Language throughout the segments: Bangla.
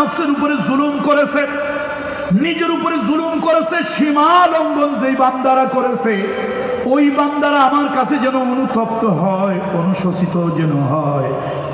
নফসের উপরে জুলুম করেছে, নিজের উপরে জুলুম করেছে, সীমা লঙ্ঘন যেই বান্দারা করেছে, ওই বান্দারা আমার কাছে যেন অনুতপ্ত হয়, অনুশোচিত যেন হয়।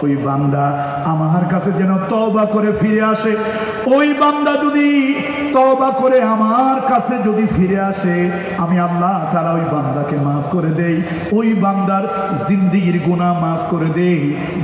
ওই বান্দা আমার কাছে যেন তওবা করে ফিরে আসে। ওই বান্দা যদি তওবা করে আমার কাছে যদি ফিরে আসে, আমি আল্লাহ তাআলা ওই বান্দাকে মাফ করে দেই, ওই বান্দার জিন্দেগির গুনাহ মাফ করে দেই,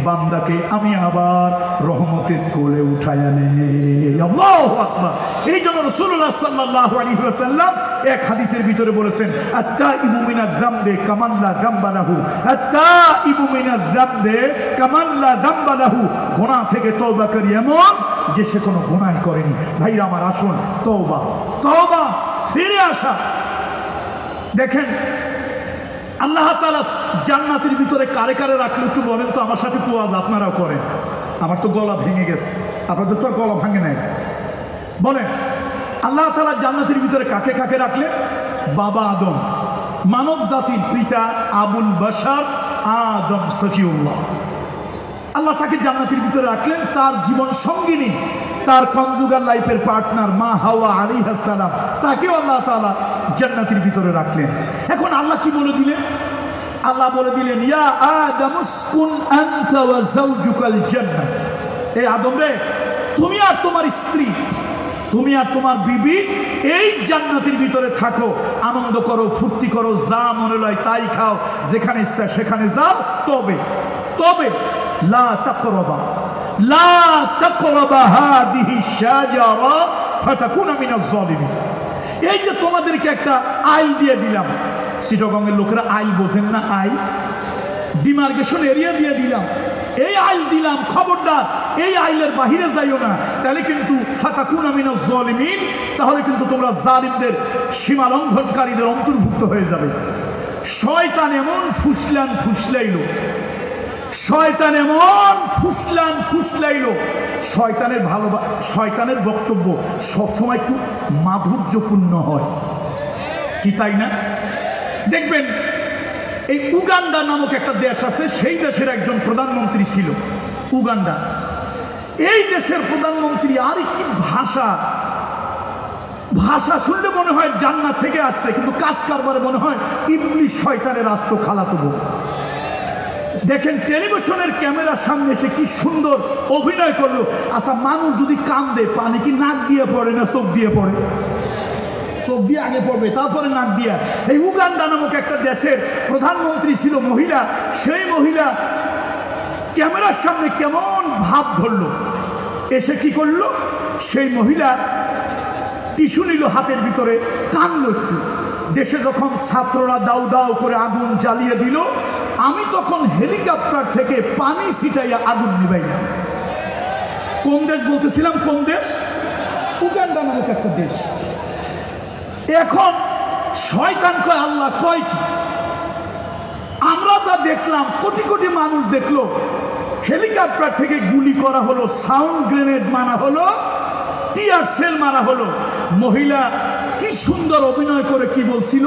বান্দাকে আমি আবার রহমতের কোলে উঠায়া নেই। আল্লাহু আকবার। এই জন্য রাসূলুল্লাহ সাল্লাল্লাহু আলাইহি ওয়াসাল্লাম এক হাদিসের ভিতরে বলেছেন, আত-তাইবু মিনাজ যামবি কামান লা যামবা লাহু, আত-তাইবু মিনাজ যামবি কামান লা যামবা লাহু। গুনাহ থেকে তওবাকারী এমন যে সে কোনো গুনাহ করেনি। ভাইরা আমার, আসুন তওবা, তওবা, ফিরে আসা। দেখেন আল্লাহ তাআলা জান্নাতের ভিতরে কারে কারে রাখলো একটু বলেন তো, আমার সাথে ওয়াজ আপনারাও করেন। আমার তো গলা ভেঙে গেছে, আপনাদের তো আর গলা ভাঙে নাই। বলেন আল্লাহ তাআলা জান্নাতের ভিতরে কাকে কাকে রাখলেন? বাবা আদম, মানব জাতির পিতা আবুল বাশার আদম সফিউল্লাহ, আল্লাহ তাকে জান্নাতের ভিতরে রাখলেন। তার জীবন সঙ্গিনী, তার কনজুগাল লাইফের পার্টনার মা হাওয়া আলাইহিস সালাম, তাকেও আল্লাহ তাআলা জান্নাতের ভিতরে রাখলেন। এখন আল্লাহ কি বলে দিলেন? আল্লাহ বলে দিলেন, ইয়া আদম উসকুন আনতা ওয়া যাওজুকাল জান্নাহ। এই আদম রে, তুমি আর তোমার স্ত্রী, তুমি আর তোমার বিবি এই জান্নাতের ভিতরে থাকো, আনন্দ করো, ফুর্তি করো, যা মনে লয় তাই খাও, যেখানে ইচ্ছা সেখানে যাও। তবে তবে লা তাকরাবা, লা তাকরাবা হাদিহি শাজারা ফাতাকুনা মিনাজ জালিমিন। এই যে তোমাদেরকে একটা আইল দিয়ে দিলাম, চিটাগংয়ের লোকেরা আইল বোঝেন না, আইল ডিমার্কেশন এরিয়া দিয়ে দিলাম, এই আইল দিলাম, খবরদার এই আইলের বাহিরে যাইও না, তাহলে কিন্তু ফাতাকুনা মিনাজ জালিমিন, তাহলে কিন্তু তোমরা জালিমদের, সীমা লঙ্ঘনকারীদের অন্তর্ভুক্ত হয়ে যাবে। শয়তান এমন ফুসলান ফুসলাইলো, শয়তান এমন ফুসলান ফুসলাইলো, শয়তানের বক্তব্য সবসময় একটু মাধুর্যপূর্ণ হয়, কি তাই না? দেখবেন এই উগান্ডা নামক একটা দেশ আছে, সেই দেশের একজন প্রধানমন্ত্রী ছিল, উগান্ডা। এই দেশের প্রধানমন্ত্রী, আর কি ভাষা, ভাষা শুনলে মনে হয় জান্নাত থেকে আসছে, কিন্তু কাজ কারবারে মনে হয় ইবলিশ শয়তানের আস্ত খালাতো বোন। দেখেন টেলিভিশনের ক্যামেরার সামনে এসে কি সুন্দর অভিনয় করলো। আচ্ছা, মানুষ যদি কান্দে, পানি কি নাক দিয়ে পড়ে না চোখ দিয়ে পড়ে? চোখ দিয়ে আগে পড়বে, তারপরে নাক দিয়া। এই উগান্ডা নামক একটা দেশের প্রধানমন্ত্রী ছিল মহিলা, সেই মহিলা ক্যামেরার সামনে কেমন ভাব ধরলো, এসে কি করলো, সেই মহিলা টিস্যু নিল হাতের ভিতরে, কানলো একটু। দেশে যখন ছাত্ররা দাউ দাউ করে আগুন জ্বালিয়ে দিল, আমি তখন হেলিকপ্টার থেকে পানি ছিটাইয়া আগুন নিবাইলাম। কোন দেশ বলতেছিলাম? কোন দেশ? উগান্ডা নামক একটা দেশ। এখন শয়তান কয়, আল্লাহ কয় কি? আমরা যা দেখলাম, কোটি কোটি মানুষ দেখলো, হেলিকপ্টার থেকে গুলি করা হলো, সাউন্ড গ্রেনেড মারা হলো, টিয়ার সেল মারা হলো। মহিলা কি সুন্দর অভিনয় করে কি বলছিল,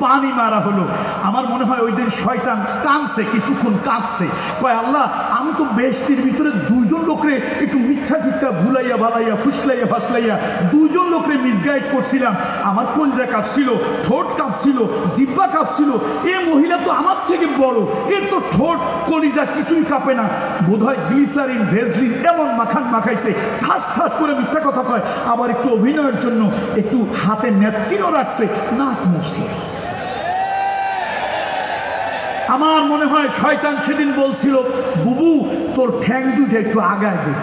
পানি মারা হলো। আমার মনে হয় ওই দিন শয়তান কাঁদছে, কিছুক্ষণ কাঁদছে, কয় আল্লাহ, আমি তো বেহেশতের ভিতরে দুইজন লোকরে একটু মিথ্যা টিথ্যা ভুলাইয়া ভালাইয়া ফুসলাইয়া ফাসলাইয়া দুইজন লোকরে মিসগাইড করছিলাম, আমার কলজা কাঁপছিল, ঠোঁট কাঁপছিল, জিহ্বা কাঁপছিল। এ মহিলা তো আমার থেকে বড়, এর তো ঠোঁট কলিজা কিছুই কাঁপে না, বোধহয় গ্লিসারিন ভেজলিন এমন মাখান মাখাইছে, ঠাস ঠাস করে মিথ্যা কথা কয়, আবার একটু অভিনয়ের জন্য একটু হাতে ন্যাপকিনও রাখছে, নাক মুছছে। আমার মনে হয় শয়তান সেদিন বলছিল, বুবু তোর ঠ্যাং দুইটা একটু আগায় দে,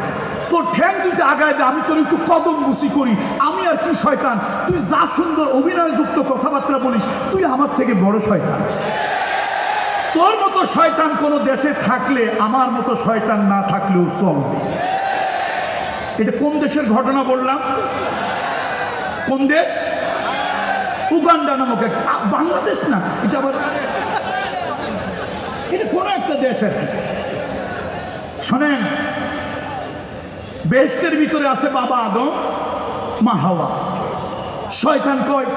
তোর ঠ্যাং দুইটা আগায় দে, আমি তোর একটু কদম বুসি করি। আমি আর কি শয়তান, তুই যা সুন্দর অভিনয়যুক্ত কথাবার্তা বলিস, তুই আমার থেকে বড় শয়তান। তোর মতো শয়তান কোনো দেশে থাকলে আমার মতো শয়তান না থাকলেও চলবে। এটা কোন দেশের ঘটনা বললাম? কোন দেশ? উগান্ডা নামক এক, বাংলাদেশ না, এটা আবার এটা কোন একটা দেশ আর কি। শোনেন, বেহেশতের ভিতরে আছে বাবা আদম, মা হাওয়া। শয়তান কয়,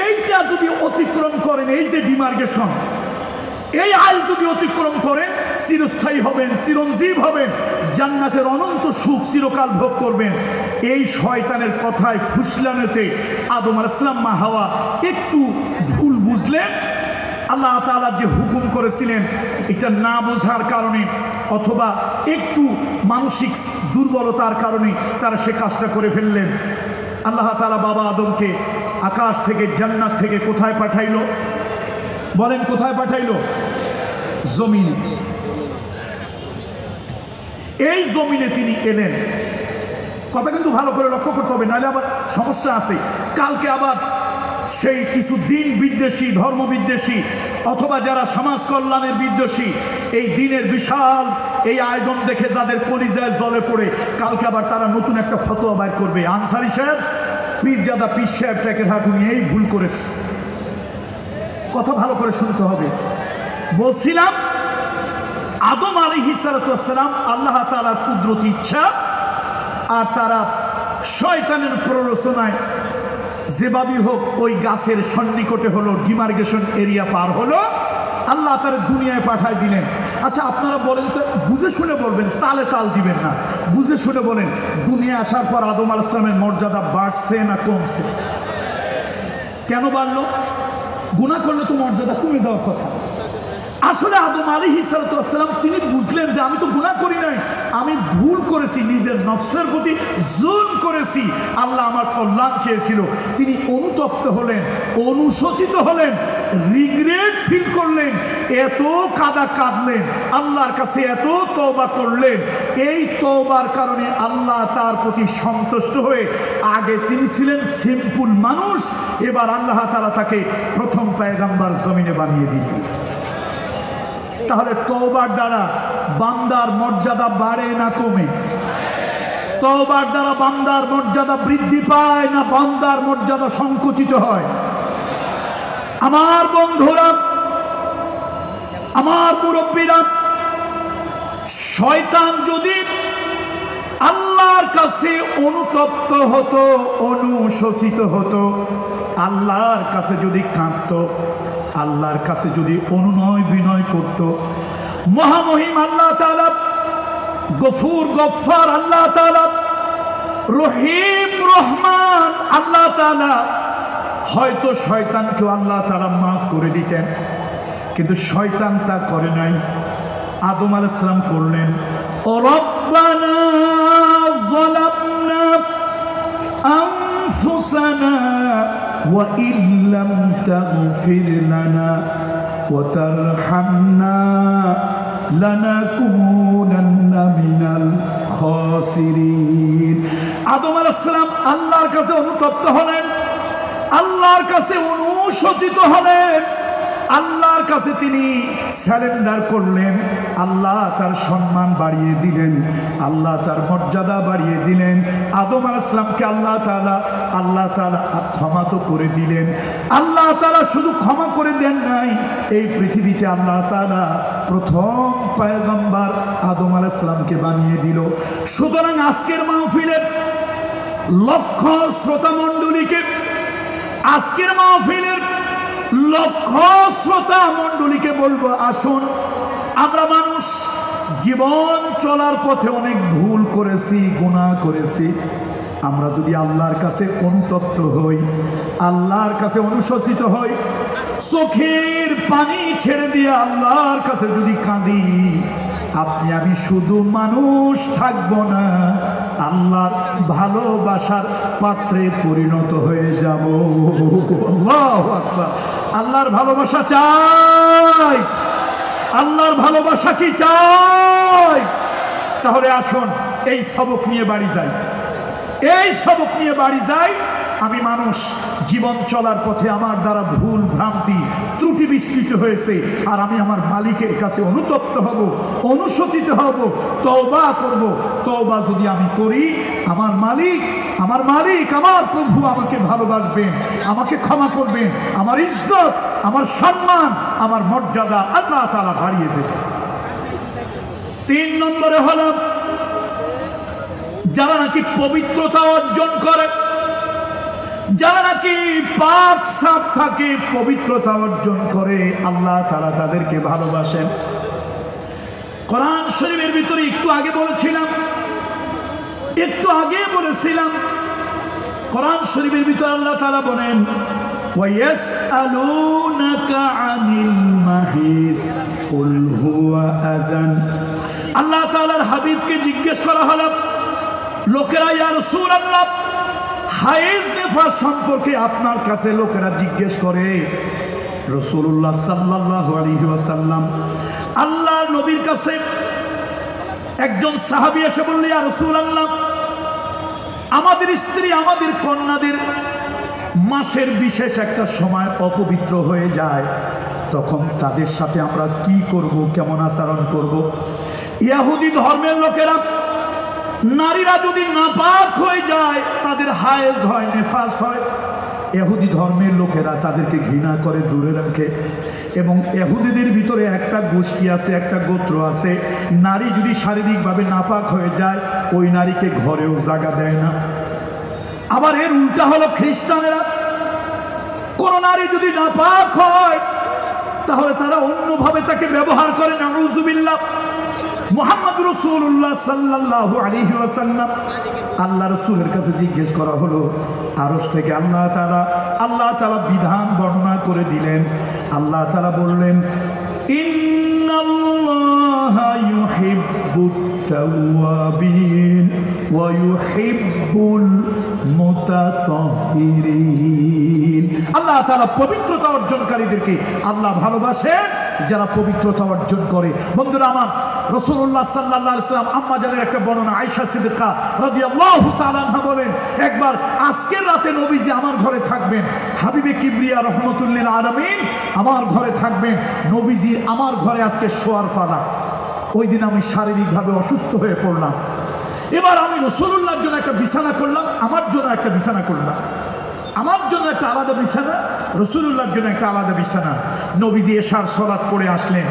এইটা যদি অতিক্রম করেন, এই যে ডিমার্কেশন, এই আইল যদি অতিক্রম করেন, চিরস্থায়ী হবেন, চিরঞ্জীব হবেন, জান্নাতের অনন্ত সুখ চিরকাল ভোগ করবেন। এই শয়তানের কথায় ফুসলানোতে আদম আলাইহিস সালাম মা হাওয়া একটু ভুল বুঝলেন। আল্লাহ তাআলা যে হুকুম করেছিলেন এটা না বোঝার কারণে অথবা একটু মানসিক দুর্বলতার কারণে তারা সে কাজটা করে ফেললেন। আল্লাহ তাআলা বাবা আদমকে আকাশ থেকে জান্নাত থেকে কোথায় পাঠাইলো? বলেন কোথায় পাঠাইলো? জমিনে। এই জমিনে তিনি এলেন। কথা কিন্তু ভালো করে লক্ষ্য করতে হবে, নাহলে আবার সমস্যা আছে। কালকে আবার সেই কিছু দিন বিদ্বেষী, ধর্ম বিদ্বেষী অথবা যারা সমাজ কল্যাণের বিদ্বেষী এই দিনের বিশাল এই আয়োজন দেখে যাদের কলিজায় জলে পড়ে কালকে আবার তারা নতুন একটা ফতোয়া বাইর করবে, আনসারী সাহেব, পীরজাদা পীর সাহেব ট্যাকের হাত নিয়ে এই ভুল করেছে। কথা ভালো করে শুনতে হবে। বলছিলাম আদম আলাইহিস সালাম আল্লাহ তাআলার কুদরতি ইচ্ছা আর তারা শয়তানের প্ররোচনায় যেভাবেই হোক ওই গাছের সন্নিকটে হলো, ডিমার্গেশন এরিয়া পার হলো, আল্লাহ তার দুনিয়ায় পাঠায় দিলেন। আচ্ছা আপনারা বলেন তো, বুঝে শুনে বলবেন, তালে তাল দিবেন না, বুঝে শুনে বলেন, দুনিয়া আসার পর আদম আলাইহিস সালামের মর্যাদা বাড়ছে না কমছে? কেন বাড়লো? গুনাহ করলে তো মর্যাদা কমে যাওয়ার কথা। আসলে আদম আলাইহিস সালাম তিনি বুঝলেন যে আমি তো গুনাহ করি নাই, আমি ভুল করেছি, নিজের নফসের প্রতি জুলম করেছি, আল্লাহ আমার কল্যাণ চেয়েছিল। তিনি অনুতপ্ত হলেন, অনুশোচিত হলেন, রিগ্রেট ফিল করলেন, এত কাঁদা কাঁদলেন, আল্লাহর কাছে এত তওবা করলেন। এই তওবার কারণে আল্লাহ তার প্রতি সন্তুষ্ট হয়ে, আগে তিনি ছিলেন সিম্পল মানুষ, এবার আল্লাহ তাআলা তাকে প্রথম পয়গম্বর জমিনে বানিয়ে দিলেন। তাহলে তওবার দ্বারা বান্দার মর্যাদা বাড়ে না কমে? তওবার দ্বারা বান্দার মর্যাদা বৃদ্ধি পায় না বান্দার মর্যাদা সংকুচিত হয়? আমার বন্ধুরা, আমার মুরব্বীরা, শয়তান যদি আল্লাহর কাছে অনুতপ্ত হতো, অনুশোচিত হতো, আল্লাহর কাছে যদি কাঁদতো, আল্লাহর কাছে যদি অনুনয় বিনয় করত, মহামহিম আল্লাহ তাআলা, গফুর গফফার আল্লাহ তাআলা, রহিম রহমান আল্লাহ তাআলা, হয়তো শয়তানকেও আল্লাহ তাআলা মাফ করে দিতেন। কিন্তু শয়তান তা করে নাই। আদম আলাইহিস সালাম করলেন, ও রব্বানা যালামনা আনফুসানা ওয়া ইল্লাম তাগফির লানা ওয়া তারহামনা লানাকুনান্না মিনাল খাসিরিন। আদম আলাইহিস সালাম আল্লাহর কাছে অনুতপ্ত হলেন, আল্লাহর কাছে অনুশোচিত হলেন, আল্লাহর কাছে তিনি স্যারেন্ডার করলেন। আল্লাহ তার সম্মান বাড়িয়ে দিলেন, আল্লাহ তার মর্যাদা বাড়িয়ে দিলেন। আদম আলাইহিস সালামকে আল্লাহ তাআলা ক্ষমা তো করে দিলেন। আল্লাহ তাআলা শুধু ক্ষমা করে দেন নাই, এই পৃথিবীতে আল্লাহ তাআলা প্রথম পয়গম্বর আদম আলাইহিস সালামকে বানিয়ে দিল। সুতরাং আজকের মাহফিলের লক্ষ শ্রোতা মণ্ডলীকে, আজকের মাহফিলের লক্ষ শ্রোতা মণ্ডলীকে বলবো, আসুন আমরা মানুষ জীবন চলার পথে অনেক ভুল করেছি, গুনাহ করেছি। আমরা যদি আল্লাহর কাছে অনুতপ্ত হই, আল্লাহর কাছে অনুশোচিত হই, চোখের পানি ছেড়ে দিয়ে আল্লাহর কাছে যদি কাঁদি, আপনি আমি শুধু মানুষ থাকবো না, আল্লাহর ভালোবাসার পাত্রে পরিণত হয়ে যাব। আল্লাহু আকবার। আল্লাহর ভালোবাসা চাই, আল্লাহর ভালোবাসা কি চাই? তাহলে আসুন এই সবক নিয়ে বাড়ি যাই, এই সবক নিয়ে বাড়ি যাই। আমি মানুষ, জীবন চলার পথে আমার দ্বারা ভুল ভ্রান্তি ত্রুটি বিস্তৃত হয়েছে, আর আমি আমার মালিকের কাছে অনুতপ্ত হব, অনুশোচিত হব, তওবা করব। তওবা যদি আমি করি, আমার মালিক আমার প্রভু আমাকে ভালোবাসবেন, আমাকে ক্ষমা করবেন, আমার ইজ্জত, আমার সম্মান, আমার মর্যাদা আল্লাহ তাআলা বাড়িয়ে দেবেন। 3 নম্বরে হলো যারা নাকি পবিত্রতা অর্জন করে, যারা নাকি পাক সাফ থাকে, পবিত্রতা অর্জন করে, আল্লাহ তাআলা তাদেরকে ভালোবাসেন। কোরআন শরীফের ভিতরে একটু আগে বলেছিলাম কোরআন শরীফের ভিতরে আল্লাহ তাআলা বলেন ওয়ায়াসআলুনাকা আনিল মাহিজ কুল হুয়া আযান। আল্লাহ তাআলার হাবিবকে জিজ্ঞেস করা হলো, লোকেরা ইয়া রাসূলুল্লাহ হায়েজ নেফাস সম্পর্কে আপনার কাছে লোকেরা জিজ্ঞেস করে। রাসূলুল্লাহ সাল্লাল্লাহু আলাইহি ওয়াসাল্লাম আল্লাহর নবীর কাছে একজন সাহাবী এসে বলল, ইয়া রাসূলুল্লাহ আমাদের স্ত্রী আমাদের কন্যাদের মাসের বিশেষ একটা সময় অপবিত্র হয়ে যায়, তখন তাদের সাথে আমরা কি করব, কেমন আচরণ করব? ইহুদি ধর্মের লোকেরা নারীরা যদি নাপাক হয়ে যায়, তাদের হায়েজ হয়, নেফাস হয়, ইহুদি ধর্মের লোকেরা তাদেরকে ঘৃণা করে, দূরে রাখে। এবং ইহুদিদের ভিতরে একটা গোষ্ঠী আছে, একটা গোত্র আছে, নারী যদি শারীরিকভাবে নাপাক হয়ে যায় ওই নারীকে ঘরেও জায়গা দেয় না। আবার এর উল্টা হলো খ্রিস্টানেরা, কোন নারী যদি নাপাক হয় তাহলে তারা অন্যভাবে তাকে ব্যবহার করে। নাউযুবিল্লাহ। মুহাম্মদ রাসূলুল্লাহ সাল্লাল্লাহু আলাইহি ওয়াসাল্লাম আল্লাহ রাসূলের কাছে জিজ্ঞেস করা হলো, আরশ থেকে আল্লাহ তাআলা বিধান বর্ণনা করে দিলেন। আল্লাহ তাআলা বললেন, ইন্নাল্লাহা ইউহিব্বুত তাওয়াবিন ওয়া ইউহিব্বুল মুতাতাহহিরিন। আল্লাহ তাআলা পবিত্রতা অর্জনকারীদেরকে আল্লাহ ভালোবাসেন যারা পবিত্রতা অর্জন করে। বন্ধুরা আমার, রাসূলুল্লাহ সাল্লাল্লাহু আলাইহি ওয়াসাল্লাম আম্মা জানের একটা বর্ণনা, আয়েশা সিদ্দিকা রাদিয়াল্লাহু তাআলা আনহা বলেন, একবার আজকের রাতে নবীজি আমার ঘরে থাকবেন, হাবিবে কিবরিয়া রাহমাতুল লিল আলামিন আমার ঘরে থাকবেন, নবীজি আমার ঘরে আজকে শোয়ার পালা। ওই দিন আমি শারীরিকভাবে অসুস্থ হয়ে পড়লাম। এবার আমি রাসূলুল্লাহর জন্য একটা বিছানা করলাম, আমার জন্য একটা বিছানা করলাম, আমার জন্য একটা আলাদা বিছানা, রাসূলুল্লাহর জন্য একটা আলাদা বিছানা। নবীজি এশার সালাত পড়ে আসলেন,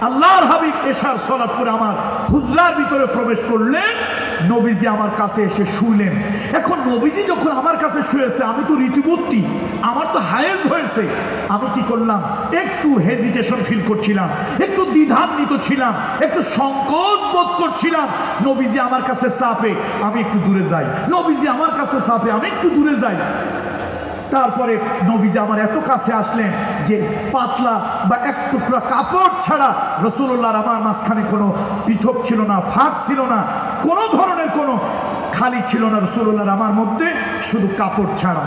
আল্লাহর হাবিব এশার সালাত পড়ে আমার হুজরার ভিতরে প্রবেশ করলেন, নবীজি আমার কাছে এসে শুইলেন। এখন নবীজি যখন আমার কাছে শুয়েছে, আমি তো ঋতুবতী, আমার তো হায়েজ হয়েছে, আমি কি করলাম, একটু হেজিটেশন ফিল করছিলাম, একটু দ্বিধান্বিত ছিলাম, একটু সংকোচ বোধ করছিলাম। নবীজি আমার কাছে চাপে, আমি একটু দূরে যাই, নবীজি আমার কাছে চাপে, আমি একটু দূরে যাই। তারপরে নবীজি আমার এত কাছে আসলেন যে পাতলা বা এক টুকরা কাপড় ছাড়া রাসূলুল্লাহর আমার মাঝখানে কোনো পৃথক ছিল না, ফাঁক ছিল না, কোনো ধরনের কোনো খালি ছিল না রাসূলুল্লাহর আমার মধ্যে, শুধু কাপড় ছাড়া।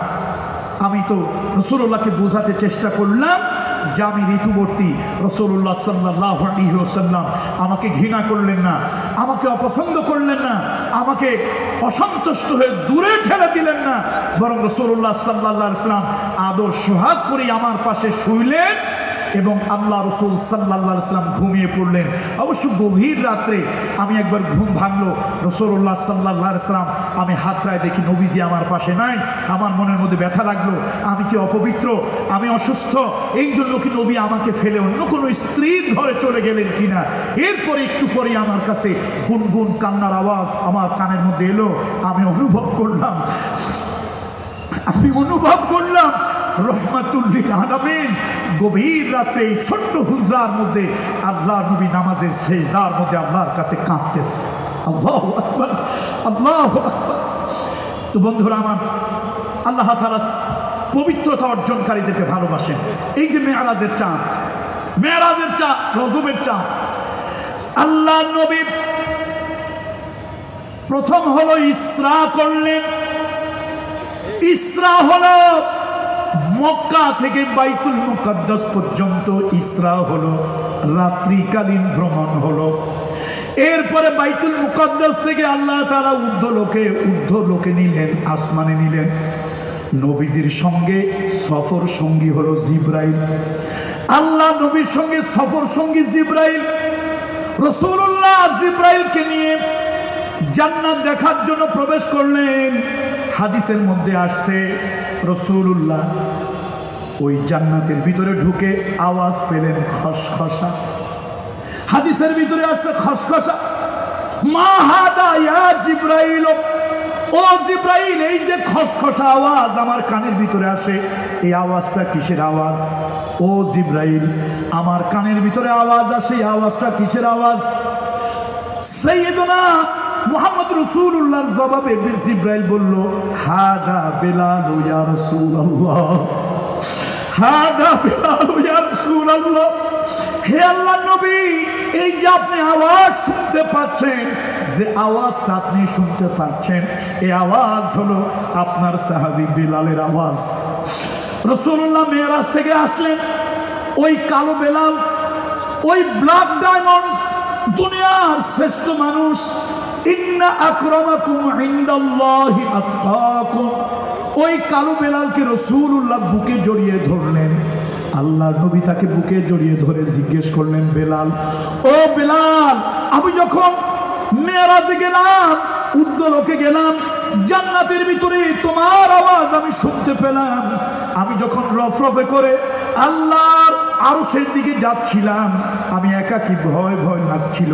আমি তো রাসূলুল্লাহকে বোঝাতে চেষ্টা করলাম যে আমি ঋতুবর্তী। রাসূলুল্লাহ সাল্লাল্লাহু আলাইহি ওয়াসাল্লাম আমাকে ঘৃণা করলেন না, আমাকে অপছন্দ করলেন না, আমাকে অসন্তুষ্ট হয়ে দূরে ঠেলে দিলেন না, বরং রাসূলুল্লাহ সাল্লাল্লাহু আলাইহি ওয়াসাল্লাম আদর সোহাগ করে আমার পাশে শুইলেন এবং আল্লাহ রাসূল সাল্লাল্লাহু আলাইহি ওয়াসাল্লাম ঘুমিয়ে পড়লেন। অবশ্য গভীর রাত্রে আমি একবার ঘুম ভাঙলো, রাসূলুল্লাহ সাল্লাল্লাহু আলাইহি ওয়াসাল্লাম, আমি হাতড়ায় দেখি নবীজি আমার পাশে নাই। আমার মনের মধ্যে ব্যথা লাগলো, আমি কি অপবিত্র, আমি অসুস্থ, এই জন্য কি নবী আমাকে ফেলে অন্য কোনো স্ত্রীর ঘরে চলে গেলেন কিনা। এরপরে একটু পরে আমার কাছে গুনগুন কান্নার আওয়াজ আমার কানের মধ্যে এলো। আমি অনুভব করলাম রহমাতুল লিল আলামিন গভীর রাতে এই ছোট্ট হুজরার মধ্যে আল্লাহ নবী নামাজের সেজদার মধ্যে আল্লাহর কাছে কাঁদতেছে। আল্লাহু আকবার, আল্লাহু আকবার। তো বন্ধুরা আমার, আল্লাহ তাআলা পবিত্রতা অর্জনকারীদেরকে ভালোবাসেন। এই যে মেরাজের চাঁদ, রজবের চাঁদ, আল্লাহ নবী প্রথম হলো ইসরা করলেন। ইসরা হলো মক্কা থেকে বাইতুল মুকাদ্দাস পর্যন্ত ইসরা হলো, রাত্রিকালীন ভ্রমণ হলো। এরপরে বাইতুল মুকাদ্দাস থেকে আল্লাহ তাআলা ঊর্ধ্ব লোকে নিলেন, আসমানে নিলেন। নবীজির সঙ্গে সফর সঙ্গী হলো জিবরাইল। আল্লাহ নবীর সঙ্গে সফর সঙ্গী জিবরাইল। রাসূলুল্লাহ জিবরাইলকে নিয়ে জান্নাত দেখার জন্য প্রবেশ করলেন। হাদিসের মধ্যে আসছে রাসূলুল্লাহ ওই জান্নাতের ভিতরে ঢুকে আওয়াজ পেলেন খসখসা। হাদিসের ভিতরে আসছে খসখসা। মা হাদা ইয়া জিবরাইল, ও জিবরাইল, এই যে খসখসা আওয়াজ আমার কানের ভিতরে আসে, এই আওয়াজটা কিসের আওয়াজ? ও জিবরাইল, আমার কানের ভিতরে আওয়াজ আসে, এই আওয়াজটা কিসের আওয়াজ? সাইয়েদনা মুহাম্মদ রাসূলুল্লাহর জবাবে জিবরাইল বলল, হাদা বেলাল ইয়া রাসূলুল্লাহ, হাদা বেলাল ইয়া রাসূলুল্লাহ। হে আল্লাহর নবী, এই যে আপনি আওয়াজ শুনতে পাচ্ছেন, যে আওয়াজটা আপনি শুনতে পাচ্ছেন, এই আওয়াজ হলো আপনার সাহাবী বেলালের আওয়াজ। রাসূলুল্লাহ মেরাজ থেকে আসলেন, ওই কালো বেলাল, ওই ব্ল্যাক ডায়মন্ড, দুনিয়ার শ্রেষ্ঠ মানুষ, ইন্না আকরামাকুম ইনদাল্লাহি আতকাকুম, ওই কালো বেলালকে রাসূলুল্লাহ বুকে জড়িয়ে ধরলেন। আল্লাহর নবী তাকে বুকে জড়িয়ে ধরে জিজ্ঞেস করলেন, বেলাল, ও বেলাল, আমি যখন মেরাজে গেলাম, উদ্দোলকে গেলাম, জান্নাতের ভিতরে তোমার আওয়াজ আমি শুনতে পেলাম। আমি যখন রফরফে করে আল্লাহর আরশের দিকে যাচ্ছিলাম, আমি একাকী ভয় ভয় লাগছিল।